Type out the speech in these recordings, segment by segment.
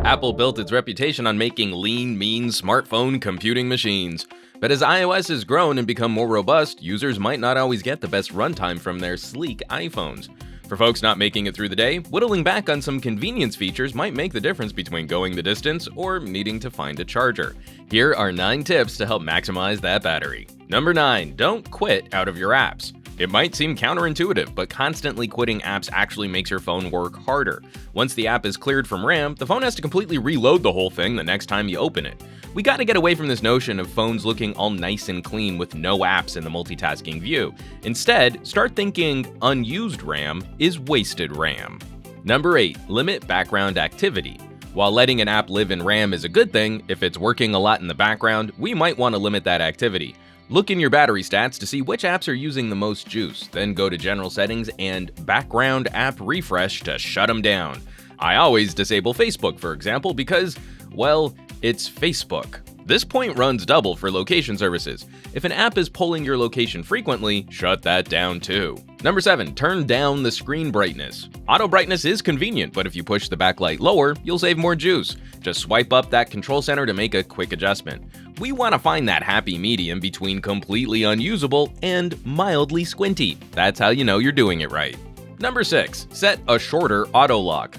Apple built its reputation on making lean, mean smartphone computing machines. But as iOS has grown and become more robust, users might not always get the best runtime from their sleek iPhones. For folks not making it through the day, whittling back on some convenience features might make the difference between going the distance or needing to find a charger. Here are 9 tips to help maximize that battery. Number 9. Don't quit out of your apps. It might seem counterintuitive, but constantly quitting apps actually makes your phone work harder. Once the app is cleared from RAM, the phone has to completely reload the whole thing the next time you open it. We gotta get away from this notion of phones looking all nice and clean with no apps in the multitasking view. Instead, start thinking unused RAM is wasted RAM. Number 8. Limit background activity. While letting an app live in RAM is a good thing, if it's working a lot in the background, we might want to limit that activity. Look in your battery stats to see which apps are using the most juice, then go to General Settings and Background App Refresh to shut them down. I always disable Facebook, for example, because, well, it's Facebook. This point runs double for location services. If an app is pulling your location frequently, shut that down too. Number 7. Turn down the screen brightness. Auto brightness is convenient, but if you push the backlight lower, you'll save more juice. Just swipe up that control center to make a quick adjustment. We want to find that happy medium between completely unusable and mildly squinty. That's how you know you're doing it right. Number 6. Set a shorter auto lock.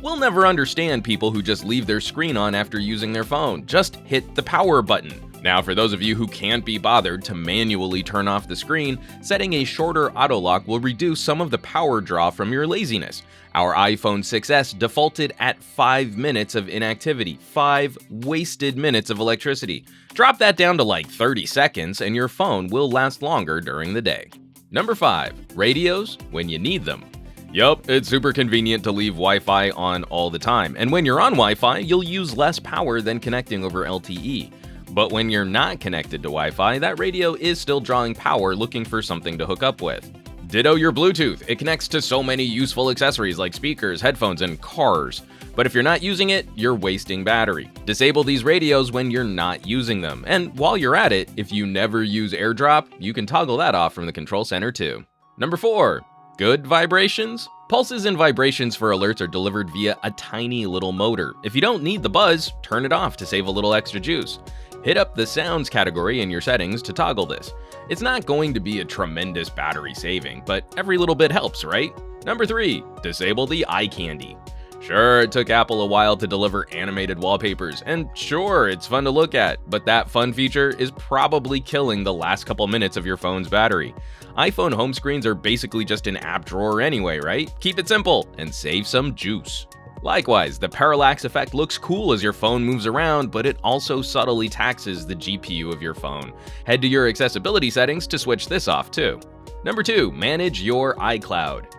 We'll never understand people who just leave their screen on after using their phone. Just hit the power button. Now, for those of you who can't be bothered to manually turn off the screen, setting a shorter auto lock will reduce some of the power draw from your laziness. Our iPhone 6s defaulted at 5 minutes of inactivity, 5 wasted minutes of electricity. Drop that down to like 30 seconds and your phone will last longer during the day. Number 5. Radios when you need them. Yup, it's super convenient to leave Wi-Fi on all the time, and when you're on Wi-Fi, you'll use less power than connecting over LTE. But when you're not connected to Wi-Fi, that radio is still drawing power looking for something to hook up with. Ditto your Bluetooth. It connects to so many useful accessories like speakers, headphones, and cars. But if you're not using it, you're wasting battery. Disable these radios when you're not using them. And while you're at it, if you never use AirDrop, you can toggle that off from the control center too. Number 4. Good vibrations? Pulses and vibrations for alerts are delivered via a tiny little motor. If you don't need the buzz, turn it off to save a little extra juice. Hit up the sounds category in your settings to toggle this. It's not going to be a tremendous battery saving, but every little bit helps, right? Number 3. Disable the iCandy. Sure, it took Apple a while to deliver animated wallpapers, and sure, it's fun to look at, but that fun feature is probably killing the last couple minutes of your phone's battery. iPhone home screens are basically just an app drawer anyway, right? Keep it simple and save some juice. Likewise, the parallax effect looks cool as your phone moves around, but it also subtly taxes the GPU of your phone. Head to your accessibility settings to switch this off too. Number 2. Manage your iCloud.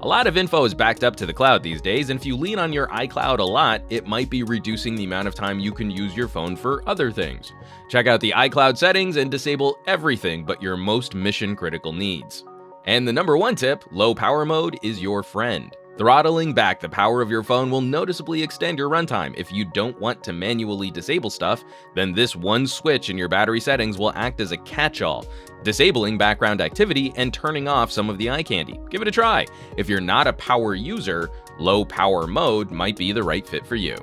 A lot of info is backed up to the cloud these days, and if you lean on your iCloud a lot, it might be reducing the amount of time you can use your phone for other things. Check out the iCloud settings and disable everything but your most mission-critical needs. And the number 1 tip, low power mode is your friend. Throttling back the power of your phone will noticeably extend your runtime. If you don't want to manually disable stuff, then this one switch in your battery settings will act as a catch-all, disabling background activity and turning off some of the iCandy. Give it a try. If you're not a power user, low power mode might be the right fit for you.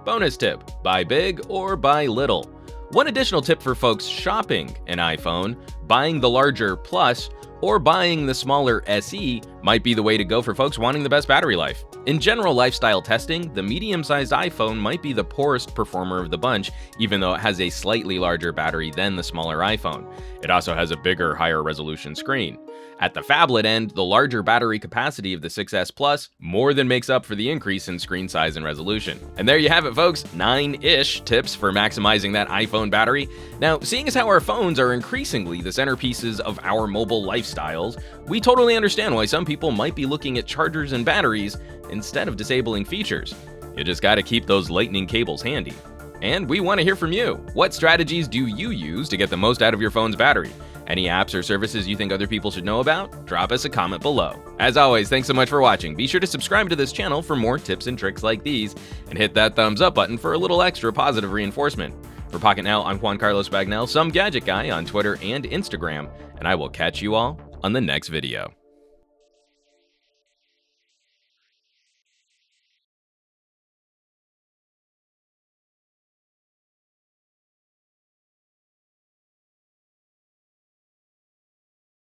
Bonus tip, buy big or buy little. One additional tip for folks shopping an iPhone, buying the larger Plus or buying the smaller SE might be the way to go for folks wanting the best battery life. In general lifestyle testing, the medium-sized iPhone might be the poorest performer of the bunch, even though it has a slightly larger battery than the smaller iPhone. It also has a bigger, higher resolution screen. At the phablet end, the larger battery capacity of the 6S Plus more than makes up for the increase in screen size and resolution. And there you have it, folks, 9-ish tips for maximizing that iPhone battery. Now, seeing as how our phones are increasingly the centerpieces of our mobile lifestyles, we totally understand why some people might be looking at chargers and batteries instead of disabling features. You just gotta keep those lightning cables handy. And we want to hear from you. What strategies do you use to get the most out of your phone's battery? Any apps or services you think other people should know about? Drop us a comment below. As always, thanks so much for watching. Be sure to subscribe to this channel for more tips and tricks like these, and hit that thumbs up button for a little extra positive reinforcement. For Pocketnow, I'm Juan Carlos Bagnell, some gadget guy on Twitter and Instagram, and I will catch you all on the next video.